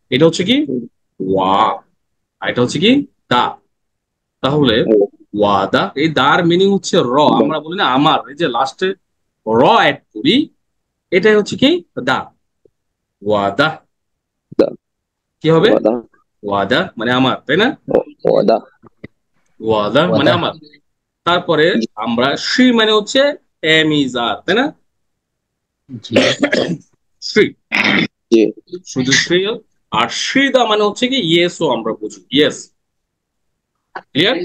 এটা হচ্ছে কি ওয়া, আর এটা হচ্ছে কি দা। তাহলে ওয়াদা, এই দার মিনিং হচ্ছে র। আমরা বলি না আমার, এই যে লাস্টে র অ্যাড করি, এটাই হচ্ছে কি দা। ওয়াদা দা, কি হবে? ওয়াদা, ওয়াদা মানে আমার, তাই না? ওয়াদা। ওয়াদা মানে ওয়াদা। আমার। তারপরে আমরা শ্রী মানে হচ্ছে এম ইজ আর, তাই না? জি। শ্রী, জি। শুধু শ্রী। আর শ্রীদা মানে হচ্ছে কি ইয়েস, ও আমরা বুঝি ইয়েস। ক্লিয়ার?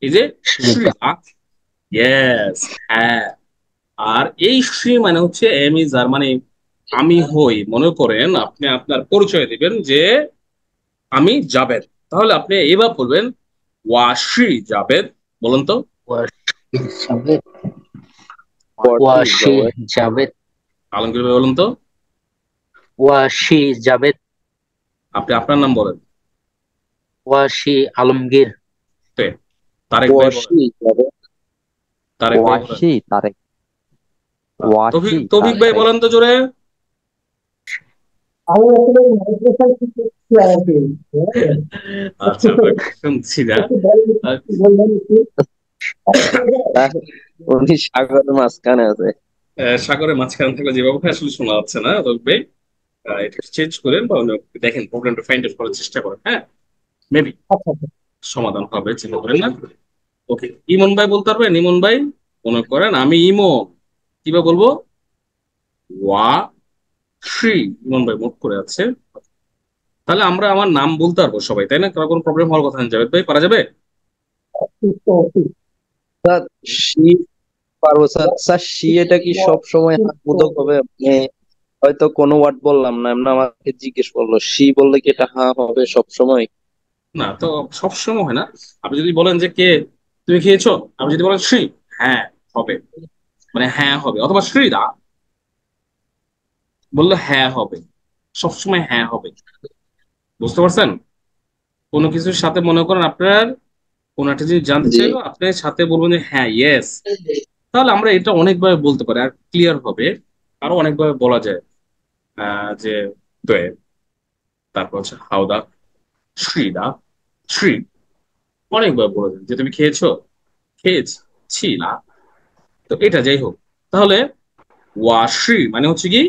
এই যে শ্রীদা। শ্রীদা, ইয়েস, হ্যাঁ। আর এই শ্রী মানে হচ্ছে এম ইজ আর, মানে আমি হই। মনে করেন আপনি আপনার পরিচয় দিবেন যে আমি জাবেদ, তাহলে আপনি এবার বলবেন ওয়াশি জাবেদ। বলুন তো। ওয়াশি জাবেদ। ওয়াশি ওয়াশি জাওয়াদ। জাবেদ। আলমগীর ভাই বলুন তো। ওয়াশি জাবেদ। আপনি আপনার নাম বলেন। ওয়াশি আলমগীর। তে, তারেক ভাই বলেন। Washi Javad. তারেক ভাই বলেন। ওয়াশি তারেক। ওয়াশি তৌফিক, তৌফিক ভাই তারেক। বলেন তো জোরে। আমি আসলে মাইগ্রেশন শিখেছি আর কি। হ্যাঁ, আচ্ছা, শুনছি না। একটু বলেন, একটু বলবেন একটু। আহ, উনি সাগরের মাঝখানে আছে। সাগরের মাঝখানে থাকলে যেভাবে আসলে শোনা যাচ্ছে না তৌফিক ভাই, এটা চেঞ্জ করেন বা অন্য দেখেন, প্রবলেমটা ফাইন্ড আউট করার চেষ্টা করেন। হ্যাঁ, মেবি আচ্ছা আচ্ছা। সমাধান হবে, চিন্তা করেন না। ওকে, ইমন ভাই বলতে পারবেন? ইমন ভাই মনে করেন আমি ইমন, কিভাবে বলবো? ওয়া শ্রী। ইমন ভাই মুখ করে আছে। তাহলে আমরা আমার নাম বলতে পারবো সবাই, তাই না? কারো কোনো প্রবলেম হওয়ার কথা না। যাবে ভাই, পারা যাবে? ঠিক তো ঠিক। স্যার, শি পারবো স্যার। স্যার, শি এটা কি সব সময় হাবোধক হবে? আপনি হয়তো কোনো ওয়ার্ড বললাম না, এমনি আমাকে জিজ্ঞেস করলো, শি বললে কি এটা হা হবে সব সময়? না তো, সবসময় হয় না। আপনি যদি বলেন যে কে তুমি খেয়েছো, আপনি যদি বলেন শ্রী, হ্যাঁ হবে, মানে হ্যাঁ হবে। অথবা শ্রীদা বললে হ্যাঁ হবে, সবসময় হ্যাঁ হবে। বুঝতে পারছেন? কোনো কিছুর সাথে মনে করেন আপনার কোনো একটা জিনিস জানতে জি। চাইলো, আপনি সাথে বলবেন যে হ্যাঁ ইয়েস, তাহলে আমরা এটা অনেকভাবে বলতে পারি আর ক্লিয়ার হবে। আরো অনেকভাবে বলা যায়, যে দয়ে, তারপর হচ্ছে হাওদা, শ্রীদা, শ্রী, অনেকভাবে বলা যায় যে তুমি খেয়েছো, খেয়েছি, ছিলা। তো এটা যাই হোক, তাহলে ওয়াশ্রী মানে হচ্ছে কি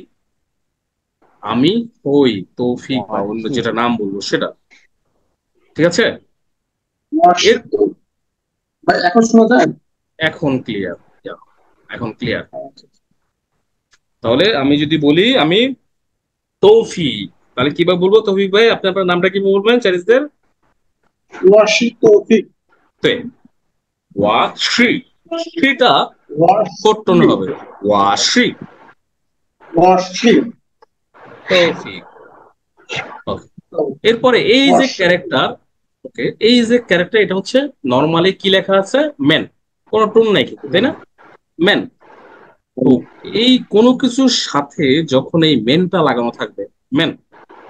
আমি হই, তৌফিক বা অন্য ওয়াশি। যেটা নাম বলবো সেটা। ঠিক আছে? এর ভাই এখন শোনা যায়? এখন ক্লিয়ার, এখন ক্লিয়ার। তাহলে আমি যদি বলি আমি তৌফিক, তাহলে কিভাবে বলবো? তৌফিক ভাই আপনি আপনার নামটা কি বলবেন চাইনিজদের? ওয়াশি তৌফিক। তে, ওয়া শ্রী, শ্রীটা কোট্টন ওয়াশি। হবে, ওয়া শ্রী ওয়াশি। তৌফিক। Okay. এরপরে এই যে ওয়াশি। ক্যারেক্টার, ওকে, এই যে ক্যারেক্টার, এটা হচ্ছে নর্মালি কি লেখা আছে? মেন, কোনো টোন নাই কিন্তু, তাই না? মেন। তো এই কোনো কিছুর সাথে যখন এই মেনটা লাগানো থাকবে, মেন,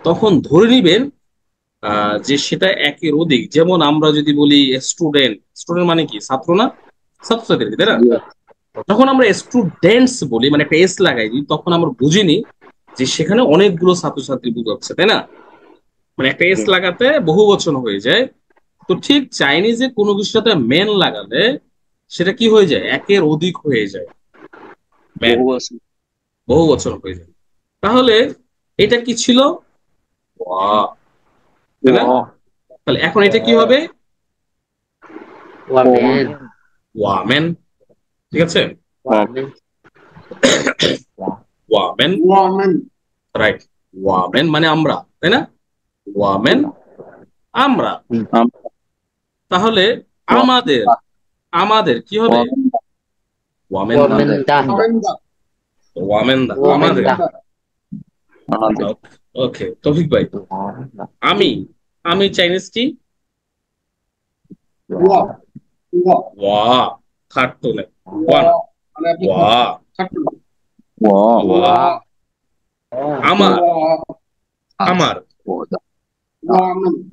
তখন ধরে নিবেন যে সেটা একের অধিক। যেমন আমরা যদি বলি স্টুডেন্ট, স্টুডেন্ট মানে কি ছাত্র না? ছাত্রছাত্রী, তাই না? জি। যখন আমরা স্টুডেন্টস বলি, মানে একটা এস লাগাই দিই, তখন আমরা বুঝিনি যে সেখানে অনেকগুলো ছাত্রছাত্রী বোঝাচ্ছে, তাই না? মানে একটা এস লাগাতে বহু বচন হয়ে যায়। তো ঠিক চাইনিজে কোনো কিছুর সাথে মেন লাগালে সেটা কি হয়ে যায়? একের অধিক হয়ে যায়, মেন, বহু আছে। বহু বচন হয়ে যায়। তাহলে এটা কি ছিল? ওয়া, তাই না? ওয়া। তাহলে এখন এটা কি হবে? ওয়া। ওয়ামেন। ওয়ামেন। ঠিক আছে? Women. Women, women. Right. Women মানে আমরা, তাই না? ওয়ামেন, আমরা। আম- তাহলে ওয়া। আমাদের, আমাদের কি হবে? ওয়ামেন্দা। ওয়ামেন্দা। আমাদের। ওয়ামেন্দা। ওয়ামেন্দা। ওয়ামেন্দা, আমাদের। ওয়ামেন্দা। আমাদের। ওকে, তৌফিক ভাই, আমি, আমি চাইনিজ কি? ওয়া। ওয়া। ওয়া, থার্ড টোনে, ওয়া ওয়ান, মানে আপনি ওয়া, থাকবেন। ওয়া। ওয়া, ওয়া। আমার, ওয়া। আমার। ওয়াদা। ওয়ামেন। হুম,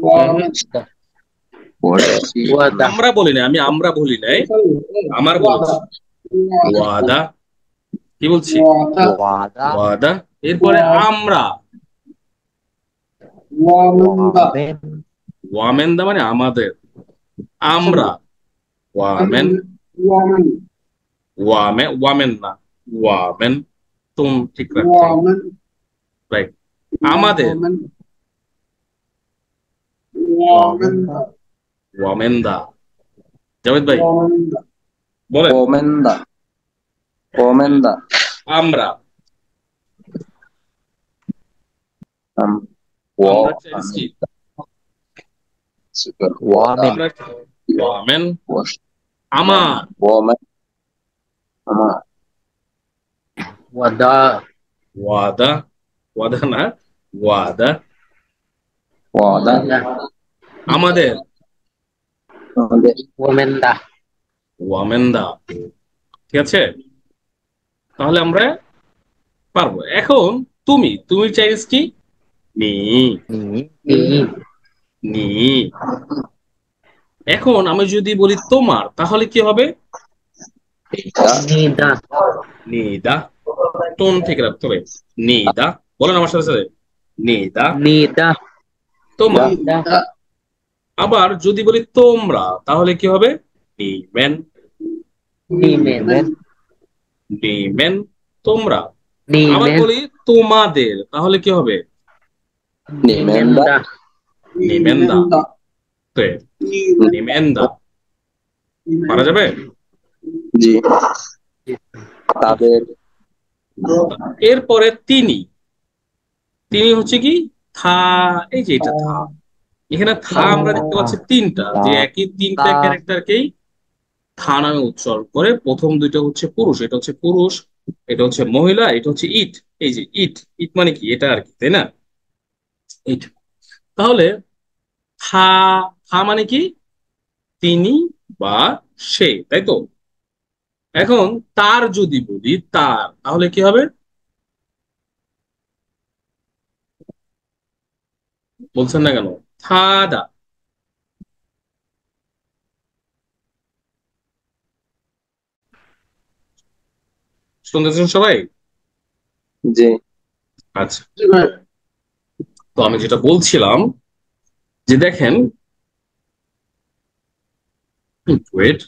ওয়ামেন। ওয়াশি। ওয়াদা। আমরা বলি না, আমি আমরা বলি নাই, আমার ওয়াদা। বলেছি। ওয়াদা, কি বলছি? ওয়াদা। ওয়াদা। ওয়াদা। এরপরে আমরা, ওয়ামেন্দা ওয়ামেন ওয়ামেন্দা মানে আমাদের, আমরা। ওয়ামেন, ওয়ামেন ওয়ামেন না, ওয়ামেন। তুম ঠিক রাখতে হবে, ওয়ামেন রাইট। আমাদের, ওয়ামেন ওয়ামেন্দা ওয়ামেন্দা। জাভেদ ভাই ওয়ামেন্দা বলেন। ওমেন্দা, ওমেন্দা, আমরা, আম, ও, আমরা চাইনিজ কি? ওয়াদা, ওয়ামেন আমরা ওয়ামেন, ওয়াশ, আমার, ওমেন, আমার, ওয়াদা ওয়াদা, ওয়াদা না, ওয়াদা। ওয়াদা, ওয়াদা আমাদের, আমাদের, ওয়ামেন্দা ওয়ামেন্দা। ঠিক আছে, তাহলে আমরা পারবো। এখন তুমি, তুমি চাইনিজ কি? নি, নি নি নি। এখন আমি যদি বলি তোমার, তাহলে কি হবে? এটা, নিদা নিদা। টোন ঠিক রাখতে হবে, নিদা। বলেন আমার সাথে সাথে, নিদা নিদা তোমার। নিদা আবার যদি বলি তোমরা, তাহলে কি হবে? নিমেন, নিমেন নিমেন তোমরা। আবার নিমেন বলি তোমাদের, তাহলে কি হবে? নিমেন্দা নিমেন্দা। নিমেন্দা তো নিমেন্দা পারা যাবে। জি, তাদের, এরপরে তিনি, তিনি হচ্ছে কি? থা। এই যে এটা থা, এখানে থা আমরা দেখতে পাচ্ছি তিনটা, যে একই তিনটা ক্যারেক্টারকেই থা নামে উচ্চারণ করে। প্রথম দুইটা হচ্ছে পুরুষ, এটা হচ্ছে পুরুষ, এটা হচ্ছে মহিলা, এটা হচ্ছে ইট। এই যে ইট, ইট মানে কি? এটা আর কি, তাই না? ইট। তাহলে থা, থা মানে কি? তিনি বা সে, তাই তো? এখন তার যদি বলি তার, তাহলে কি হবে? বলছেন না কেন? থাদা। শুনতেছেন সবাই? জি, আচ্ছা, তো আমি যেটা বলছিলাম, যে দেখেন, ওয়েট,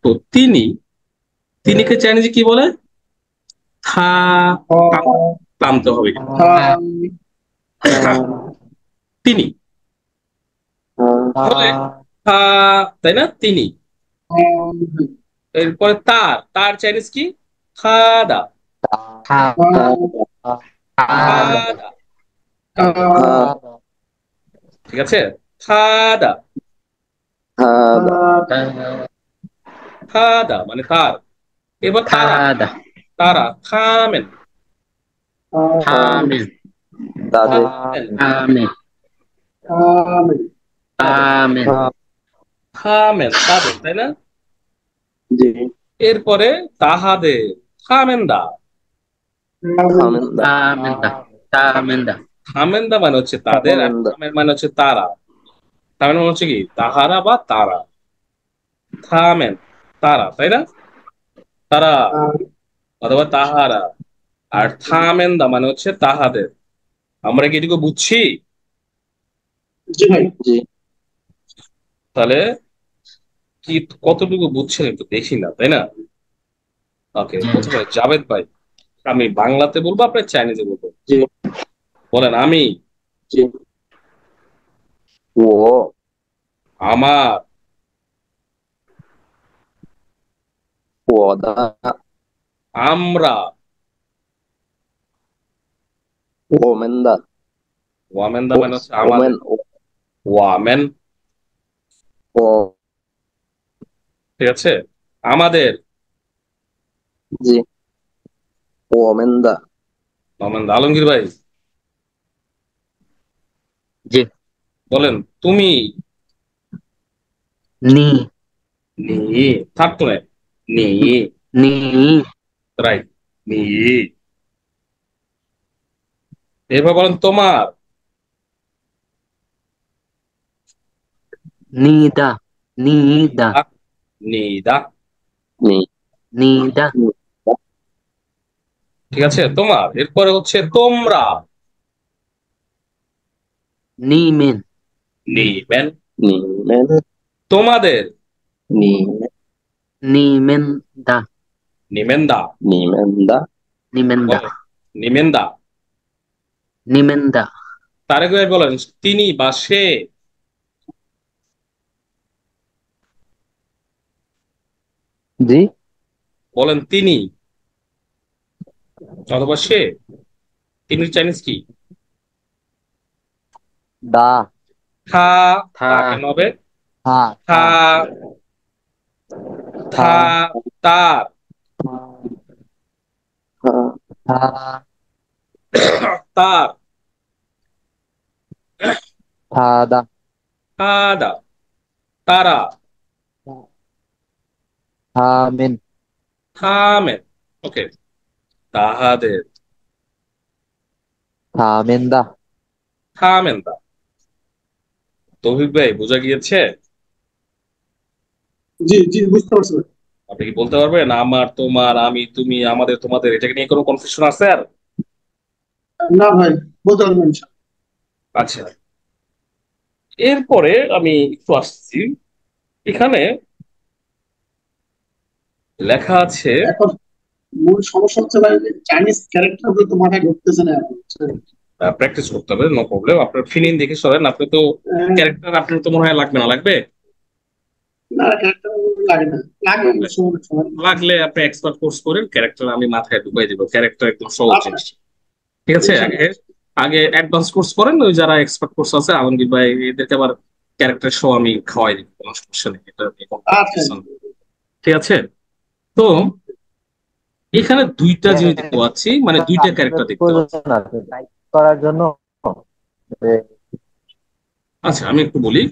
তো তিনি, তিনিকে চাইনিজে কি বলে? থা। টান- টানতে হবে কিন্তু। তিনি, তাহলে থা, তাই না? তিনি। এরপরে তার, তার চাইনিজ কি? খাদা, থা থা খাদা। ঠিক আছে, খাদা, হাদা, খাদা মানে তার। এবার তারা, থাদা তারা খামেন, থামেন তাদের, খামেন, থামেন থামেন খামেন তাদের, তাই না? জি, এরপরে তাহাদের, খামেন্দা। হামেন্দা, থামেন্দা থামেন্দা খামেন্দা মানে হচ্ছে তাদের, আর হামেন্দা, খামেন মানে হচ্ছে তারা। খামেন মানে হচ্ছে কি? তাহারা বা তারা। থামেন তারা, তাই না? তারা অথবা তাহারা। আর থামেন্দা মানে হচ্ছে তাহাদের। আমরা কি এটুকু বুঝছি? জি, তাহলে কি, কতটুকু বুঝছেন একটু দেখি না, তাই না? ওকে, প্রথমে জাভেদ ভাই, আমি বাংলাতে বলবো, আপনার চাইনিজে বলবো। জি, বলেন। আমি, জি, ও, আমার, ওদা, আমরা। ওমেন্দা, ওয়ামেন্দা ও, মানে হচ্ছে ওমেন, আমাদের। ওয়ামেন, ও, ঠিক আছে। আমাদের, জি, ওমেন্দা, ওয়ামেন্দা। আলমগীর ভাই জি বলেন। তুমি, নি নি, থাকতো না, নি, নি রাইট, নি। এরপর বলেন তোমার, নিদা নিদা নিদা, নিদা। নি, নিদা নি, ঠিক আছে তোমার। এরপরে হচ্ছে তোমরা, নিমেন নিমেন। নিমেন, তোমাদের নিমেন, নিমেন্দা নিমেন্দা। নিমেন্দা, নিমেন্দা বলেন নিমেন্দা। নিমেন্দা তারেক ভাই বলেন তিনি বা সে। জি, বলেন তিনি অথবা সে। তিনি চাইনিজ কি? দা, থা। থা তা কেন হবে? থা, থা। থা, থা। তার। থা, থা, তার। থাদা, তাদা। তারা। থামেন, থামেন। ওকে। তাহাদের। থামেন্দা, থামেন দা। তৌফিক ভাই বোঝা গিয়েছে? জি জি বুঝতে পারছি ভাই। আপনি কি বলতে পারবেন আমার, তোমার, আমি, তুমি, আমাদের, তোমাদের, এটাকে নিয়ে কোনো কনফিউশন আছে আর? না ভাই, বলতে পারবেন ইনশাআল্লাহ। আচ্ছা, এরপরে আমি একটু আসছি। এখানে লেখা আছে। এখন মূল সমস্যা হচ্ছে ভাই, চাইনিজ ক্যারেক্টার গুলো তো মাথায় ঢুকতেছে না এখন, বুঝছেন? প্র্যাকটিস করতে হবে, নো প্রবলেম। আপনার ফিলিং দেখে সরেন, আপনি তো আহ, ক্যারেক্টার, আপনার তো মনে হয় লাগবে না, লাগবে? না ক্যারেক্টার লাগে না, লাগে অবশ্য অনেক সময়। লাগলে আপনি এক্সপার্ট কোর্স করেন, ক্যারেক্টার আমি মাথায় ঢুকাই দিব। ক্যারেক্টার একদম সহজ আচ্ছা, জিনিস। ঠিক আছে, আগে ইনশাআল্লাহ। আগে অ্যাডভান্স কোর্স করেন, ওই যারা এক্সপার্ট কোর্স আছে আলমগীর ভাই এদেরকে আবার ক্যারেক্টার শো আমি খাওয়াই দিব, কোনো সমস্যা নেই, এটা নিয়ে কোনো আচ্ছা, কনফিউশন। ঠিক আছে। তো এখানে দুইটা জিনিস দেখতে পাচ্ছি, মানে দুইটা ক্যারেক্টার দেখতে পাচ্ছি। প্রয়োজন আছে টাইপ করার জন্য। আচ্ছা আমি একটু বলি।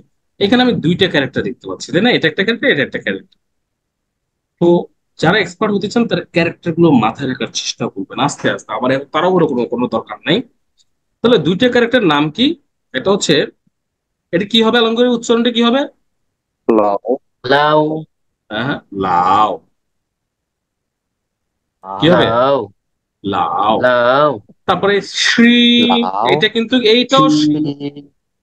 এখানে আমি দুইটা ক্যারেক্টার দেখতে পাচ্ছি, তাই না? এটা একটা ক্যারেক্টার, এটা একটা ক্যারেক্টার। তো যারা এক্সপার্ট হতে চান তারা ক্যারেক্টার গুলো মাথায় রাখার চেষ্টা করবেন আস্তে আস্তে, আবার এত তাড়াহুড়ো কোনো কোনো দরকার নাই। তাহলে দুইটা ক্যারেক্টার নাম কি? এটা হচ্ছে, এটা কি হবে আলমগীর, উচ্চারণটা কি হবে? লাও, লাউ হ্যাঁ হ্যাঁ, লাও। কি হবে? লাউ লাও। লাউ তারপরে শ্রী। লাও, এটা কিন্তু শি, এইটাও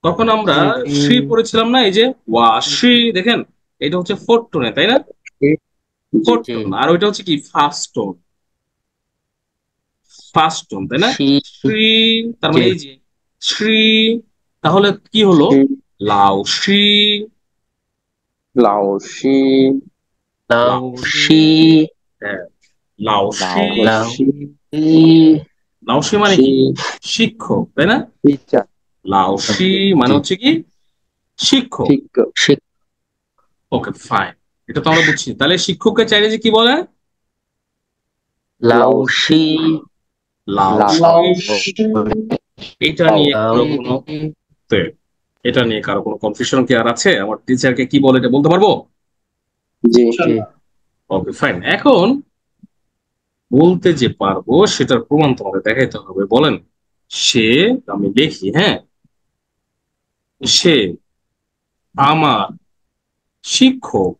তখন আমরা শ্রী পড়েছিলাম না, এই যে ওয়া শ্রী, দেখেন এটা হচ্ছে ফোর্থ টোনে, তাই না? জি ফোর্থ জি টোন, আর ওইটা হচ্ছে কি ফার্স্ট টোন। ফার্স্ট টোন, তাই না? শি শ্রী। তার জি মানে এই যে শ্রী, তাহলে কি হলো? শি, লাও শ্রী। লাও, শি, লাউ লাও শ্রী। শি হ্যাঁ, লাও শ্রী। লাও, লাউ শি, শি লাও শ্রী মানে শি, কি? শিক্ষক, তাই না? টিচার, লাও শ্রী মানে জি হচ্ছে কি? শিক্ষক। ঠিক, শি ওকে ফাইন, এটা তো আমরা বুঝছি। তাহলে শিক্ষককে চাইলে কি বলে? লাউ লাও, শি লাও লাও, শ্রী। লাও শি। এটা লাও, নিয়ে লাউ কারো কোনো, তো এটা নিয়ে কারো কোনো কনফিউশন কি আর আছে? আমার টিচারকে কি বলে এটা বলতে পারবো? জি, জি ইনশাআল্লাহ। Okay fine. এখন বলতে যে পারবো সেটার প্রমাণ তোমাকে দেখাইতে হবে। বলেন সে, আমি দেখি, হ্যাঁ, সে আমার শিক্ষক,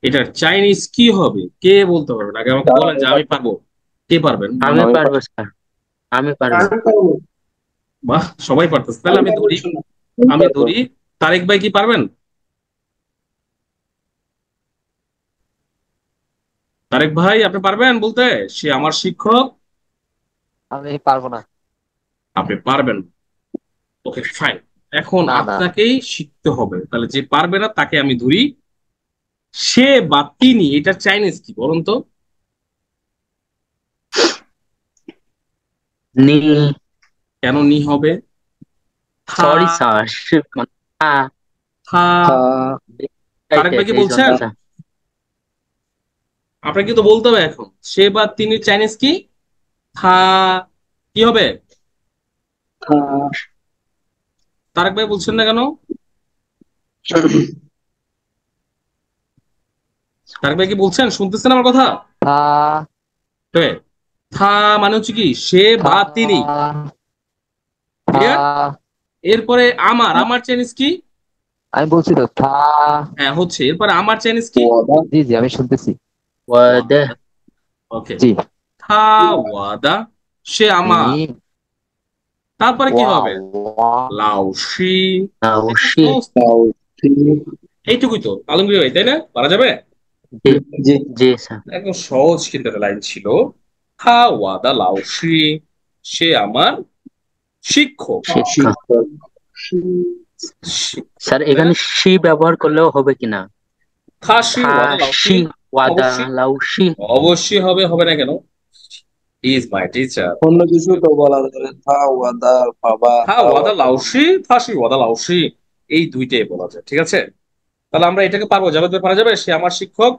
এটার চাইনিজ কি হবে? কে বলতে পারবেন? আগে আমাকে বলেন যে আমি পারবো। কে পারবেন আমি বলেন? আমি পারবো স্যার, আমি পারবো। আমি পারবো, বাহ, সবাই পারতেছে, তাহলে আমি আমি পারবো ধরি। ইনশাআল্লাহ। আমি ধরি তারেক ভাই, কি পারবেন? তারেক ভাই আপনি পারবেন বলতে সে আমার শিক্ষক? আমি পারবো না। আপনি পারবেন? Okay fine. এখন না, না, আপনাকেই শিখতে হবে, তাহলে যে পারবে না তাকে আমি ধরি। সে বা তিনি, এটা চাইনিজ কি বলুন তো? নি কেন নি হবে? থা। সরি স্যার, থা। থা, তারেক ভাই কি এই জন্য বলছেন? স্যার। আপনাকে তো বলতে হবে এখন, সে বা তিনি চাইনিজ কি? থা। কি হবে? থা, তারেক ভাই বলছেন না কেন? তারেক ভাই কি বলছেন, শুনতেছেন আমার কথা? থা, তবে থা মানে হচ্ছে কি সে থা, বা তিনি। থা, ক্লিয়ার? এরপরে আমার, আমার চাইনিজ কি? আমি বলছি তো থা। হ্যাঁ হচ্ছে, এরপরে আমার চাইনিজ কি? জি, জি, আমি শুনতেছি। ওয়াদা ওকে। জি, থা ওয়াদা, সে নি, আমার। তারপরে কি হবে? ওয়াও লাউসি। লাউসি। এইটুকুই তো আলমগীর ভাই, তাই না? পারা যাবে? জি জি জি স্যার। একদম সহজ কিন্তু একটা লাইন ছিল। হা ওয়াদা লাউসি, সে আমার শিক্ষক। শিক্ষক। শিক্ষক শিক্ষক, স্যার তাই না? এখানে সি ব্যবহার করলেও হবে কিনা? খাসি থা ওয়াদা লাউসি। সি ওয়াদা অবশ্যই, লাউসি। অবশ্যই হবে, হবে না কেন? Is my teacher. অন্য কিছু তো বলা যাবে থা ওয়াদা বাবা হা হা ওয়াদা ওয়াদা লাউসি, ফাঁসি ওয়াদা লাউসি, এই দুইটাই বলা যায়, ঠিক আছে? তাহলে আমরা এটাকে পারবো, যাবে পারা যাবে, সে আমার শিক্ষক।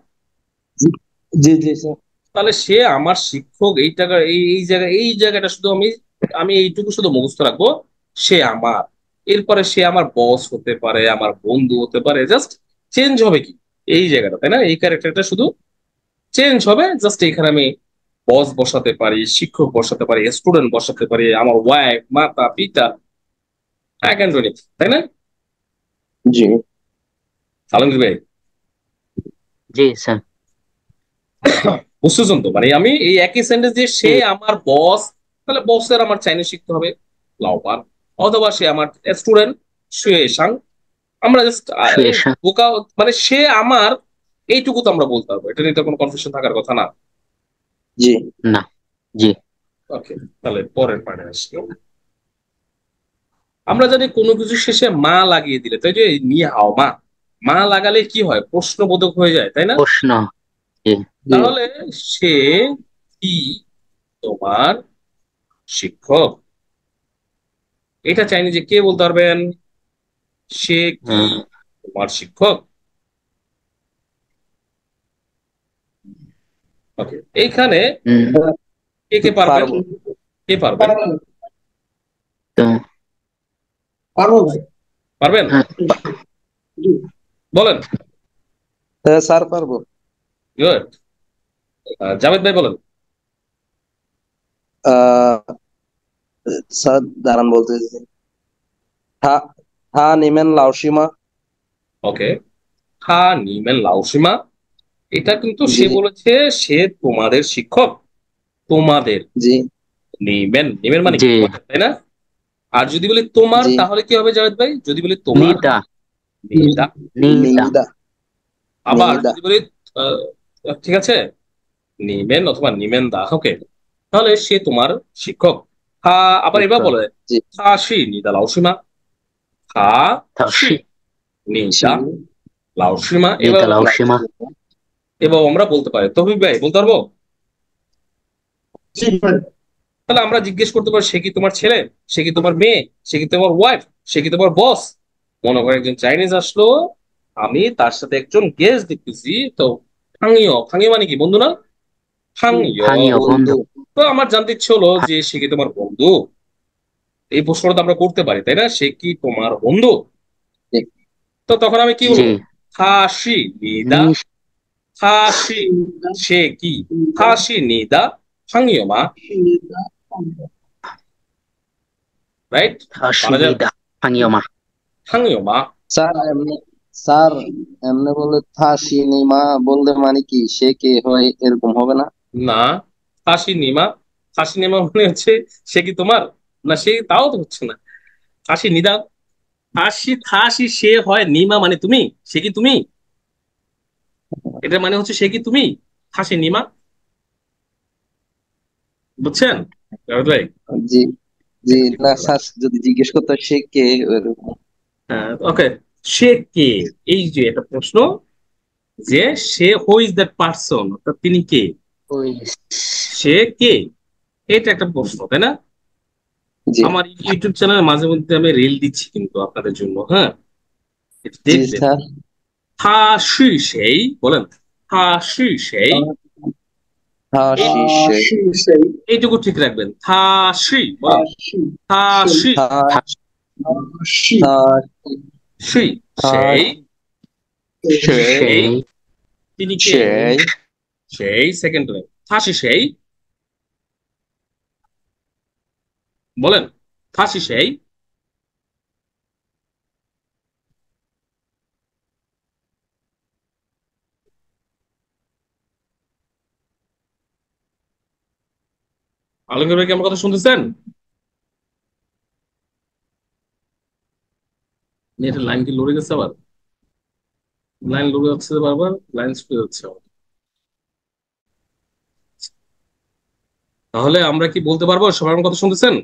জি জি জি স্যার তাহলে সে আমার শিক্ষক, এই টাকা এই জায়গাটা শুধু আমি আমি এইটুকু শুধু মুখস্থ রাখবো। সে আমার, এরপরে সে আমার বস হতে পারে, আমার বন্ধু হতে পারে, জাস্ট চেঞ্জ হবে কি এই জায়গাটা, তাই না? এই ক্যারেক্টারটা শুধু চেঞ্জ হবে, জাস্ট এখানে আমি বস বসাতে পারি, শিক্ষক বসাতে পারি, স্টুডেন্ট বসাতে পারি, আমার ওয়াইফ, মাতা পিতা, আই ক্যান ডু ইট, তাই না? জি আলমগীর ভাই, জি স্যার। বুঝতেছেন তো? মানে আমি এই একই সেন্টেন্স দিয়ে সে জি। আমার বস, তাহলে বসের আমার চাইনিজ শিখতে হবে, লাওপার। অথবা সে আমার স্টুডেন্ট, শুয়েশাং। আমরা জাস্ট শুয়েশা। বোকা, মানে সে আমার, এইটুকু তো আমরা বলতে পারবো, এটা নিয়ে তো কোনো কনফিউশন থাকার কথা না। জি না। জি। ওকে, তাহলে পরের পার্টে আসি। আমরা জানি কোনো কিছু শেষে মা লাগিয়ে দিলে, তাই যে নিয়ে হাও মা, মা লাগালে কি হয়? প্রশ্নবোধক হয়ে যায়, তাই না? প্রশ্ন। জি। জি তাহলে সে কি তোমার শিক্ষক? এটা চাইনি যে কে বলতে পারবেন, সে কি হুম, তোমার শিক্ষক? ওকে, এইখানে হুম, কে কে পারবেন? পারবো কে পারবেন? তো পারবো ভাই। পারবেন? হ্যাঁ, জি। বলেন। হ্যাঁ স্যার পারবো গুড। জাভেদ ভাই বলেন। আহ স্যার দাঁড়ান বলতেছি হা হা নিমেন লাউসিমা ওকে, হা নিমেন লাউসিমা, এটা কিন্তু জি সে বলেছে সে তোমাদের শিক্ষক। তোমাদের, জি নিমেন, নিমেন মানে কি জি। তোমাদের, তাই না? আর যদি বলি তোমার, জি তাহলে কি হবে জাভেদ ভাই? যদি বলি তোমার, নিদা। নিদা। নিদা। নিদা আবার নিদা যদি বলি আহ, ঠিক আছে, নিমেন অথবা নিমেন দা, ওকে, তাহলে সে তোমার শিক্ষক। হা, আবার এবার শিক্ষক বলে, জি হা শি নিদা লাউসিমা, হা শি তাওসি। ছি নিদা লাউসিমা। এবার নিদা লাউসিমা। লাউসিমা এবার আমরা বলতে পারি, তৌফিক ভাই বলতে পারবো? জি ভাই। তাহলে আমরা জিজ্ঞেস করতে পারি, সে কি তোমার ছেলে, সে কি তোমার মেয়ে, সে কি তোমার ওয়াইফ, সে কি তোমার বস? মনে করে একজন চাইনিজ আসলো, আমি তার সাথে একজন গেস্ট দেখতেছি, তো ফাংইও, ফাংইও মানে কি বন্ধু না? ফাংইও। স্থানীয় বন্ধু বন্ধু। তো আমার জানতে ইচ্ছে হলো যে সে কি তোমার বন্ধু? এই প্রশ্নটা তো আমরা করতে পারি, তাই না? সে কি তোমার বন্ধু? জি তো তখন আমি কি জি। বলবো? হাসি নিদা, নি। হাসি, সে কি, হাসি নিদা ফাংইও মা, রাইট? তাওসি পারা যায়, নিদা স্থানীয় মা। ফাংইও মা। স্যার এমনি স্যার এমনি বলে থা সিনেমা বললে মানে কি সে কে হয় এরকম হবে না না, হাসি নিমা, হাসি নিমা মানে হচ্ছে সে কি তোমার, না সে, তাও তো হচ্ছে না। হাসি নিদা, হাসি থাসি সে হয়, নিমা মানে তুমি, সে কি তুমি, এটা মানে হচ্ছে সে কি তুমি, হাসি নিমা। বুঝছেন জাভেদ ভাই? জি জি এটা ঠিক না বলা। স্যার যদি জিজ্ঞেস করতো সে কে এরকম। হ্যাঁ, ওকে, সে কে, এই যে একটা প্রশ্ন, যে সে হু ইজ দ্যাট পার্সন, অর্থাৎ তিনি কে, ওই। সে কে, এটা একটা প্রশ্ন, তাই না? জি আমার ইউটিউব চ্যানেলে মাঝে মধ্যে আমি রিল দিচ্ছি কিন্তু আপনাদের জন্য, হ্যাঁ, এটা জি দেখবেন। স্যার 他是谁？বলেন, 他是谁？হা এই, সি সে সে সেই এইটুকু ঠিক রাখবেন। 他是 বলেন, সে 他是 হা সে হা 是 হা 谁？ সে谁？ সেই। তিনি কে? সেই 谁 সেকেন্ড লাইন, 他是谁？বলেন, 他是谁？আলমগীর ভাই কি আমার কথা শুনতেছেন? নেটের লাইন কি লড়ে গেছে আবার? লাইন লড়ে যাচ্ছে বারবার, লাইন স্প্রে যাচ্ছে আবার। তাহলে আমরা কি বলতে পারবো? সবাই আমার কথা শুনতেছেন?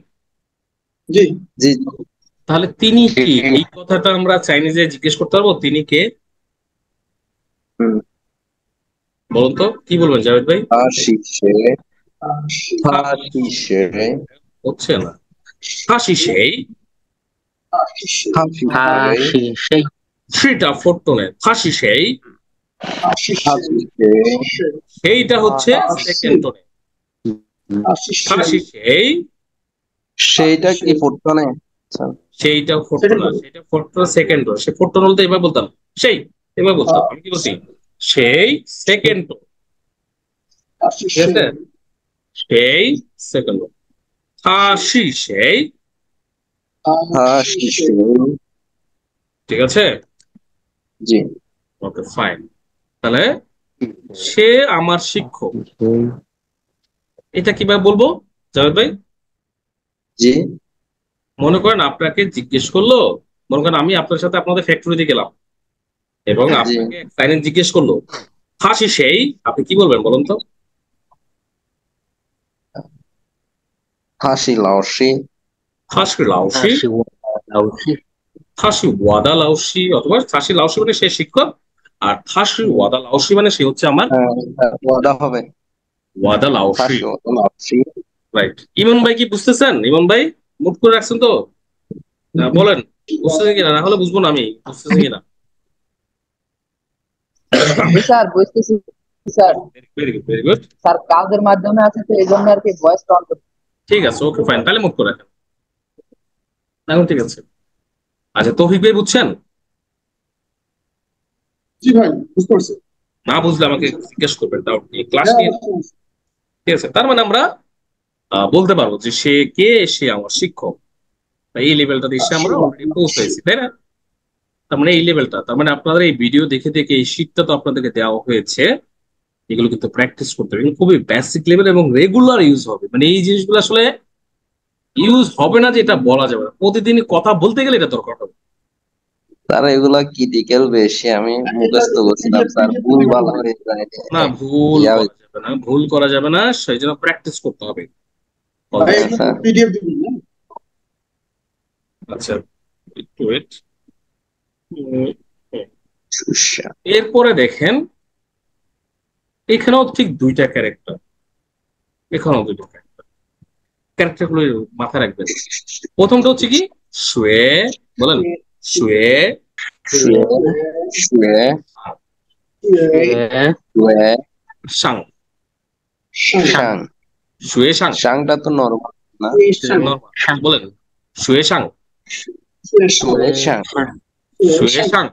জি। জি তাহলে তিনি জি। কি, এই কথাটা আমরা চাইনিজে জিজ্ঞেস করতে পারবো তিনি কে? হুম। বলুন তো, কি বলবেন জাভেদ ভাই? হাসিসে হাসিসে হচ্ছে না। হাসি সেই, হাসিসে হাসি সেই সেটা ফোরটনে হাসি সেই, হাসিসে সেইটা হচ্ছে সেকেন্ড টোনে। হাসি সেই, সেইটা কি ফুটতনে? আচ্ছা। সেইটা ফোরটন, সেইটা ফোরটন সেকেন্ড টোন। সে ফোরটন বলতে এবার বলতাম সেই, এবার বলতাম আমি কি বলছি, সেই সেকেন্ড টোন, ঠিক আছে? সেই সেকেন্ড টোন। হাসি সেই, হাসিসে ঠিক আছে? জি ওকে ফাইন। তাহলে সে আমার শিক্ষক, এটা কিভাবে বলবো জাভেদ ভাই? জি মনে করেন আপনাকে জিজ্ঞেস করলো, মনে করেন আমি আপনার সাথে আপনাদের ফ্যাক্টরিতে গেলাম এবং জি আপনাকে এক সাইলেন্ট জিজ্ঞেস করলো হাসি সেই, আপনি কি বলবেন বলুন তো? হাসি লাওসি হাসি লাউসি, হাসি লাউসি হাসি ওয়াদা লাউসি, অথবা হাসি লাউসি মানে সে শিক্ষক, আর হাসি ওয়াদা লাউসি মানে সে হচ্ছে আমার ওয়াদা হবে ওয়াদা লাউসি। হাসি লাওসি রাইট। ইমন ভাই কি বুঝতেছেন? ইমন ভাই মুট করে রাখছেন তো? বলেন বুঝতেছেন কিনা, না হলে বুঝবো না আমি বুঝতেছেন কিনা। জি স্যার, বুঝতেছি sir. Very good, very good. Sir কাজের মাধ্যমে আছে তো এই জন্য আর কি ভয়েস অন করতে। ঠিক আছে, ওকে ফাইন, তাহলে মুট করে রাখেন এখন, ঠিক আছে। আচ্ছা তৌফিক ভাই বুঝছেন? জি ভাই, বুঝতে পারছি। না বুঝলে আমাকে জিজ্ঞেস করবেন, ডাউট নিয়ে ক্লাস নিয়ে। ঠিক আছে, তার মানে আমরা বলতে পারবো যে সে কে, সে আমার শিক্ষক। তাই এই লেভেলটাতে এসে আমরা অলরেডি পৌঁছাইছি, তাই না? তার মানে এই লেভেলটা, তার মানে আপনাদের এই ভিডিও দেখে দেখে এই শীটটা তো আপনাদেরকে দেওয়া হয়েছে, এগুলো কিন্তু প্র্যাকটিস করতে হবে, এগুলো খুবই বেসিক লেভেল এবং রেগুলার ইউজ হবে। মানে এই জিনিসগুলো আসলে ইউজ হবে না যে এটা বলা যাবে না, প্রতিদিন কথা বলতে গেলে এটা দরকার হবে। স্যার এগুলা ক্রিটিক্যাল বেশি, আমি মুখস্থ করছিলাম স্যার, ভুল ভালো হয়ে যায়। না ভুল ইয়া করা যাবে না, ভুল করা যাবে না, সেই জন্য প্র্যাকটিস করতে হবে ভাই অলওয়েজ। হ্যাঁ স্যার পিডিএফ দিবেন না? আচ্ছা একটু wait। সুস্যা এরপরে দেখেন এখানেও ঠিক দুইটা ক্যারেক্টার, এখানেও দুইটা ক্যারেক্টার, ক্যারেক্টার গুলো মাথায় রাখবেন। প্রথমটা হচ্ছে কি শুয়ে, বলেন শুয়ে শুয়ে শুয়ে শুয়ে শুয়ে সাং, শাং শুয়ে সাং, শাংটা তো নরমাল না? নরমাল বলেন শুয়ে সাং, শুয়ে শাং শুয়ে সাং,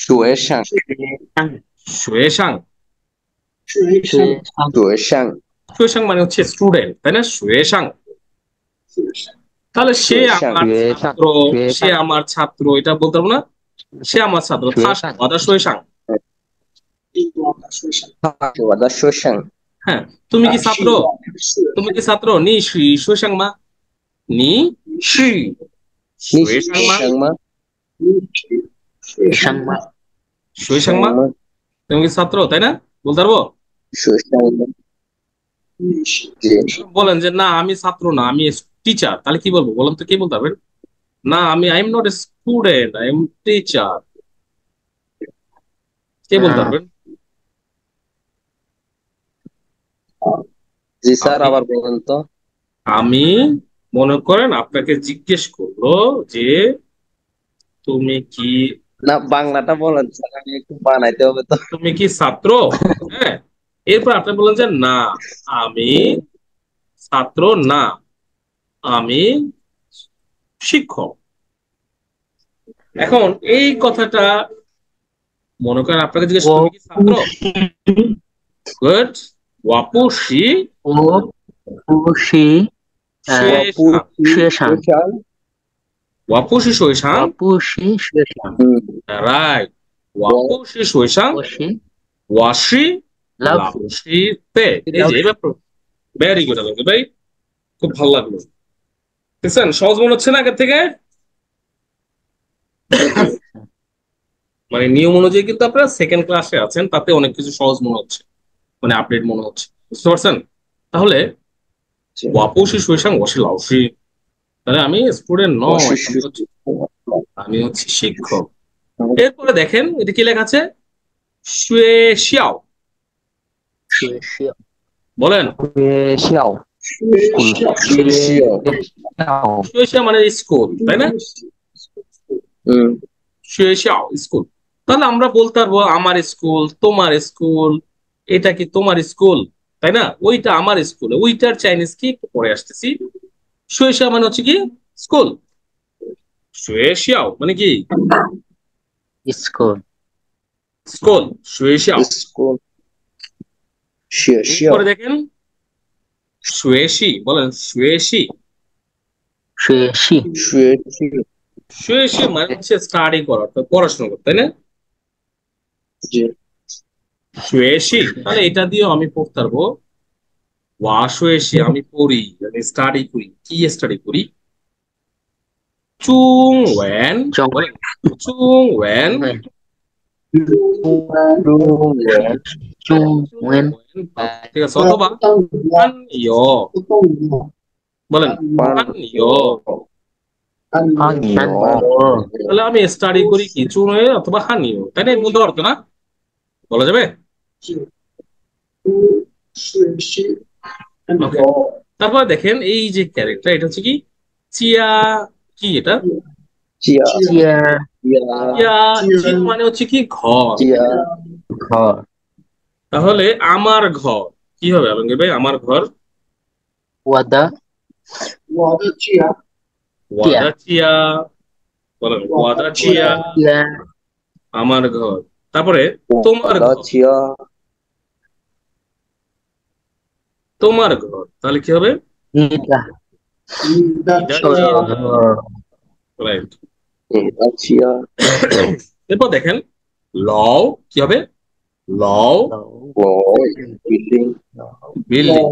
শুয়ে শাং শুয়ে সাং। শুয়ে শাং শুয়ে সাং মানে হচ্ছে স্টুডেন্ট, তাই না? শুয়ে সাং। তাহলে সে শুয়ে শাং আমার ছাত্র, সে আমার ছাত্র, এটা বলতে পারবো না? সে আমার ছাত্র, থাস ওয়াদা শুয়ে সাং। ওয়াদা শুয়ে শাং হ্যাঁ, তুমি কি ছাত্র? তুমি কি ছাত্র? নি শ্রী শুয়ে সাং মা, নি শ্রী শুয়ে সাং মা, শাংমা শাংমা শুয়ে সাং মা। তুমি কি ছাত্র, তাই না? বলতে পারবো? শুয়ে শাংমা জি বলেন যে না আমি ছাত্র না, আমি টিচার, তাহলে কি বলবো বলেন তো, কি বলতে পারবেন? না আমি I am not a student, I am teacher, কে বলতে পারবেন? জি স্যার আমি আবার বলেন তো। আমি মনে করেন আপনাকে জিজ্ঞেস করলো যে তুমি কি, না বাংলাটা বলেন স্যার, আমি একটু বানাইতে হবে তো। তুমি কি ছাত্র? হ্যাঁ, এরপর আপনি বলেন যে না আমি ছাত্র না, আমি শিক্ষক। এখন এই কথাটা মনে করেন আপনাকে জিজ্ঞেস, তুমি কি ছাত্র? গুড। ওয়াপুসি ও খুশি শুয়েশাং ওয়াপুসি শৈশাং, অপুষি শুয়েশাং রাইট। ওয়াপুসি শৈশাং ওশি ওয়াশি লাভ লাউসি তে। এই যে এবার ভেরি গুড আলম ভাই, খুব ভালো লাগলো। দেখছেন সহজ মনে হচ্ছে না আগের থেকে? মানে নিয়ম অনুযায়ী কিন্তু আপনারা সেকেন্ড ক্লাসে আছেন, তাতে অনেক কিছু সহজ মনে হচ্ছে, মানে আপডেট মনে হচ্ছে, বুঝতে পারছেন? তাহলে জি। 我不是学生我是老师 তাহলে আমি স্টুডেন্ট নয়, আমি হচ্ছে শিক্ষক। এরপরে দেখেন এটা কি লেখা আছে, 学校 学校 বলেন। 学校 学校 学校মানে স্কুল, তাই না? 学校 স্কুল। তাহলে আমরা বলতে পারবো আমার স্কুল, তোমার স্কুল, এটা কি তোমার স্কুল, তাই না? ওইটা আমার স্কুল, ওইটার চাইনিজ কি একটু পরে আসতেছি। 学校মানে হচ্ছে কি স্কুল, 学校মানে কি school স্কুল, 学校। স্কুল 学校 এরপরে দেখেন 学习 বলেন 学习 学习 学习 学习মানে হচ্ছে স্টাডি করা, অর্থাৎ পড়াশোনা করতে, তাই না? জি 学习 তাহলে এটা দিয়েও আমি পড়তে পারবো 我学习আমি পড়ি, আমি স্টাডি করি, কি স্টাডি করি, 中文 中 বলেন 中文 中文 ঠিক আছে, অথবা 汉语 বলেন 汉语 汉语 তাহলে আমি স্টাডি করি কি চুনয়ে অথবা হানিও, তাই না? বলতে পারতো না, বলা যাবে? Okay. তারপর দেখেন এই যে ক্যারেক্টার, এটা হচ্ছে কি চিয়া, কি এটা চিয়া 家 চিয়া চিয়া, চিয়া মানে হচ্ছে কি ঘর। চিয়া ঘর তাহলে আমার ঘর কি হবে আলমগীর ভাই? আমার ঘর 我的 ওয়াদা চিয়া, বলেন ওয়াদা চিয়া 家 আমার ঘর। তারপরে তোমার ঘর, চিয়া তোমার ঘর তাহলে কি হবে? 你的 ইদা চিয়া, রাইট। চিয়া এরপর দেখেন লও কি হবে? লও বিল্ডিং বিল্ডিং,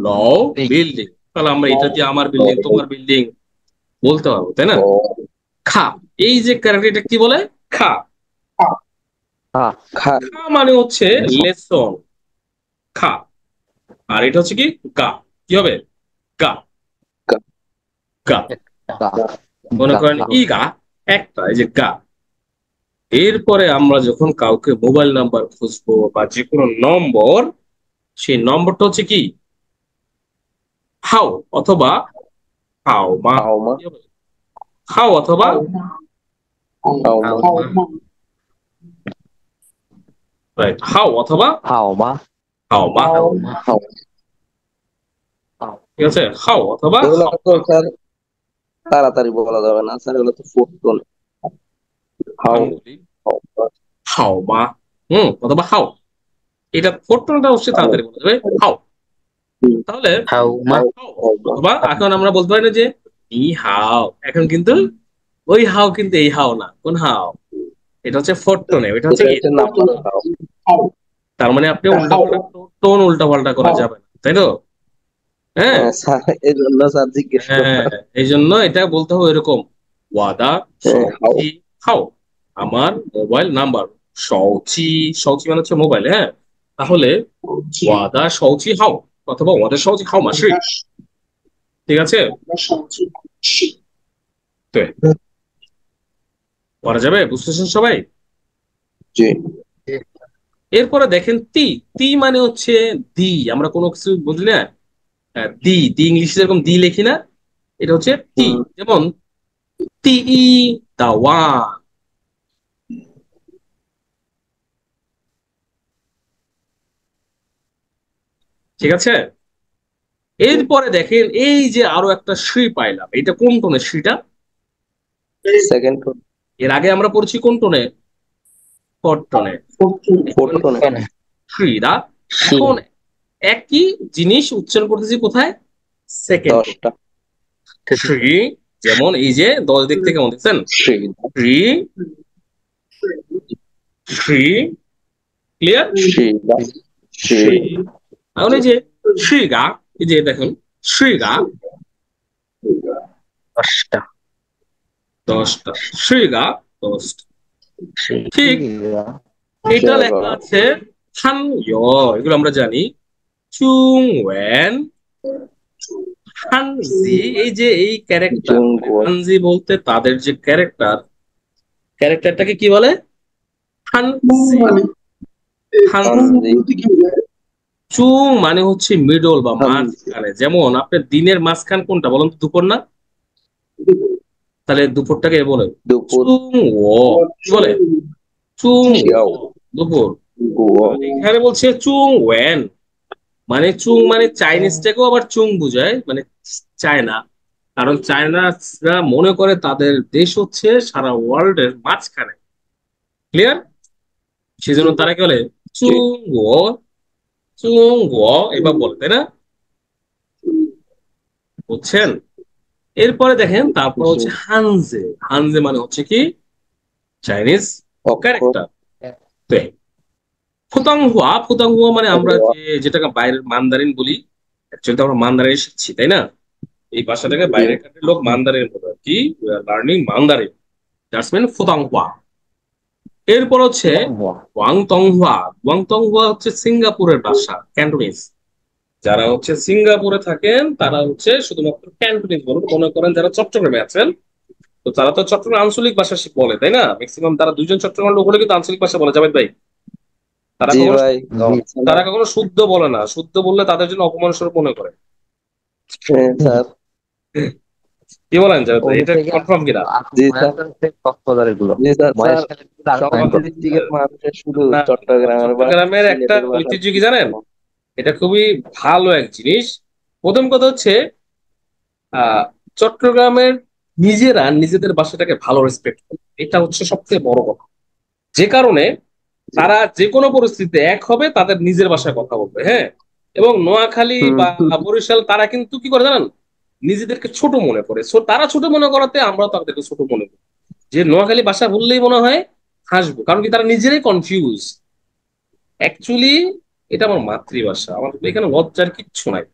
লও বিল্ডিং। তাহলে আমরা এটা দিয়ে আমার বিল্ডিং, তোমার বিল্ডিং বলতে পারবো, তাই না? খা, এই যে ক্যারেক্টার, এটা কি বলে? খা। খা খা মানে হচ্ছে লেসন, খা। আর এটা হচ্ছে কি গা, কি হবে? গা গা। মনে করেন ই গা একটা, এই যে গা। এরপরে আমরা যখন কাউকে মোবাইল নাম্বার খুঁজবো বা যে কোনো নম্বর, সেই নম্বরটা হচ্ছে কি হাও অথবা হাও মা, হাওমা হাও অথবা রাইট, হাও অথবা হাওমা হাও মা, ঠিক আছে? হাও অথবা এগুলো হাও তো মা। স্যার তাড়াতাড়ি বলা যাবে না স্যার, এগুলো তো ফুটবল হাও আমি বলি হাও মা, অথবা হাও, এটা ফোরটনটা অবশ্যই তাড়াতাড়ি বলা যাবে হাও। তাহলে হাউ মা হাও অথবা এখন আমরা বলতে পারি না যে নি হাও, এখন কিন্তু ওই হাও কিন্তু এই হাও না, কোন হাও? এটা হচ্ছে ফোরটনে, এটা হচ্ছে কি? নাম্বার হাও তার মানে আপনি উল্টা পাল্টা টোন উল্টা পাল্টা করা যাবে না, তাই তো? হ্যাঁ স্যার এই জন্য স্যার জিজ্ঞেস হ্যাঁ, করলাম এই জন্য এটা বলতে হবে এরকম ওয়াদা হাও সৌচি হাও, আমার মোবাইল নাম্বার সৌচি, সৌচি মানে হচ্ছে মোবাইল, হ্যাঁ। তাহলে ওয়াদা সৌচি হাও অথবা ওয়াদা সৌচি হাও মাসি, ঠিক আছে? তো করা যাবে, বুঝতেছেন সবাই? জি এরপরে দেখেন তি, তি মানে হচ্ছে দি, আমরা কোনো কিছু বুঝলি না, দি, দি ইংলিশে যেরকম দি লেখি না, এটা হচ্ছে তি। যেমন তি ই দাওয়া, ঠিক আছে? এরপরে দেখেন এই যে আরো একটা শ্রী পাইলাম, এটা কোন টোনের শ্রীটা? সেকেন্ড এর আগে আমরা পড়ছি কোন টোনে? ফোর্থ টোনে, ফোরটনে শ্রীরা। সি এখন একই জিনিস উচ্চারণ করতেছি কোথায়? সেকেন্ড 10টা শ্রী। যেমন এই যে 10 দিক থেকে কেমন দেখছেন? শ্রী শ্রী শ্রী, ক্লিয়ার? শ্রী শ্রী। এখন এই যে শ্রীগা, এই যে দেখুন শ্রীগা 10টা 10টা, শ্রীগা 10টা। ঠিক এটা শেয়ার লেখা করা। আছে হান ইয়, এগুলো আমরা জানি। চুং ওয়েন, হানজি, এই যে এই ক্যারেক্টার, মানে জুঙ্গুয়া। হানজি বলতে তাদের যে ক্যারেক্টারটাকে কি বলে? হানজি। মানে হানজি। হানজি। বলতে কি বোঝায়? চুং মানে হচ্ছে মিডল বা হানজি। মাঝখানে। যেমন আপনার দিনের মাঝখান কোনটা বলুন তো? দুপুর না? তাহলে দুপুরটাকে বলে দুপুর। চুং ও। কি বলে? চুং ছিয়াও। ও, দুপুর। গুয়া। আর এখানে বলছে চুং ওয়েন, মানে চুং মানে চাইনিজটাকেও আবার চুং বুঝায়, মানে চায়না। কারণ চায়নারা মনে করে তাদের দেশ হচ্ছে সারা ওয়ার্ল্ডের মাঝখানে। ক্লিয়ার? সেজন্য তারা কি বলে? জি। চুং ও, চুং ও এবার বলে, তাই না? বুঝছেন? এরপরে দেখেন, তারপর জি। হচ্ছে হানজে। হানজে মানে হচ্ছে কি? চাইনিজ অক্ষর। ক্যারেক্টার। ফুতাং হুয়া, ফুতাং হুয়া মানে আমরা হুয়া। যেটাকে বাইরের মান্দারিন বলি। অ্যাকচুয়ালি তো আমরা মান্দারিন শিখছি, তাই না? এই ভাষাটাকে জি। বাইরের কান্ট্রির লোক মান্দারিন বলে আর কি। We are learning Mandarin, that's mean ফুতাং হুয়া। এরপর হচ্ছে ওয়াংতং হুয়া। ওয়াংতং হুয়া হচ্ছে সিঙ্গাপুরের ভাষা, ক্যান্টোনিজ। যারা হচ্ছে সিঙ্গাপুরে থাকেন তারা হচ্ছে শুধুমাত্র ক্যান্টোনিজ বলুন। মনে করেন যারা চট্টগ্রামে আছেন, তো তারা তো চট্টগ্রাম আঞ্চলিক ভাষা বলে, তাই না? ম্যাক্সিমাম তারা দুইজন চট্টগ্রাম লোক হলে কিন্তু আঞ্চলিক ভাষা বলে, জাভেদ ভাই। তারা জি কখনো ভাই। তারা কখনো শুদ্ধ বলে না। শুদ্ধ বললে তাদের জন্য অপমান স্বরূপ মনে করে। হ্যাঁ স্যার। কি বলেন জাভেদ ভাই, ওদের এটা থেকে কনফার্ম কিনা? জি স্যার। কক্সবাজারের গুলো জি স্যার। স্যার, মহেশখালীর গুলো আরো সব ভয়ঙ্কর। ডিস্ট্রিক্টের মানুষের শুধু না, চট্টগ্রামের বা চট্টগ্রামের একটা সিলেটের ভাষা ঐতিহ্য কি বুঝতে জানেন? পারে না। এটা খুবই ভালো এক জিনিস। প্রথম কথা হচ্ছে আহ চট্টগ্রামের নিজেরা নিজেদের ভাষাটাকে ভালো রেসপেক্ট করে, এটা হচ্ছে সবচেয়ে বড় কথা। যে কারণে জি। তারা যে কোনো পরিস্থিতিতে এক হবে, তাদের নিজের ভাষায় কথা বলবে। হ্যাঁ, এবং নোয়াখালী হুম। বা বরিশাল তারা কিন্তু কি করে জানেন? নিজেদেরকে ছোট মনে করে। তারা ছোট মনে করাতে আমরাও তাদেরকে ছোট মনে করি। যে নোয়াখালী ভাষা বললেই মনে হয় হাসবো, কারণ কি তারা নিজেরাই কনফিউজ। অ্যাকচুয়ালি এটা আমার মাতৃভাষা, আমার এখানে লজ্জার কিচ্ছু নাই।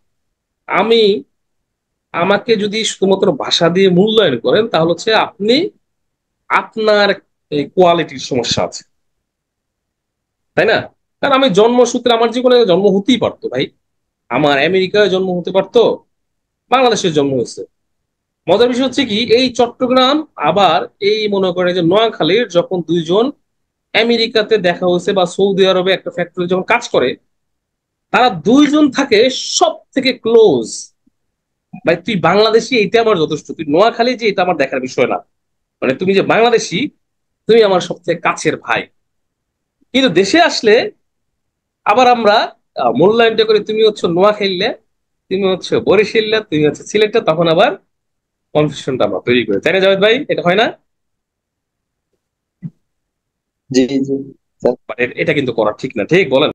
আমি আমাকে যদি শুধুমাত্র ভাষা দিয়ে মূল্যায়ন করেন, তাহলে হচ্ছে আপনি আপনার কোয়ালিটির সমস্যা আছে, তাই না? কারণ আমি জন্মসূত্রে আমার জীবনে জন্ম হতেই পারতো ভাই। আমার আমেরিকায় জন্ম হতে পারতো, বাংলাদেশের জন্ম হয়েছে। মজার বিষয় হচ্ছে কি, এই চট্টগ্রাম আবার এই মনে করে যে নোয়াখালীর যখন দুইজন আমেরিকাতে দেখা হয়েছে বা সৌদি আরবে একটা ফ্যাক্টরি যখন কাজ করে, তারা দুইজন থাকে সব থেকে ক্লোজ। ভাই তুই বাংলাদেশি এটা আমার যথেষ্ট, তুই নোয়াখালী যে এটা আমার দেখার বিষয় না। মানে তুমি যে বাংলাদেশি, তুমি আমার সবথেকে কাছের ভাই। কিন্তু দেশে আসলে আবার আমরা মূল্যায়নটা করি, তুমি হচ্ছে নোয়াখালীলে, তুমি হচ্ছে বরিশালে, তুমি হচ্ছে সিলেটে, তখন আবার কনফিউশনটা আমরা তৈরি করি, তাই না জাভেদ ভাই? এটা হয় না? জি জি স্যার। বাট এটা কিন্তু করা ঠিক না, ঠিক বলেন?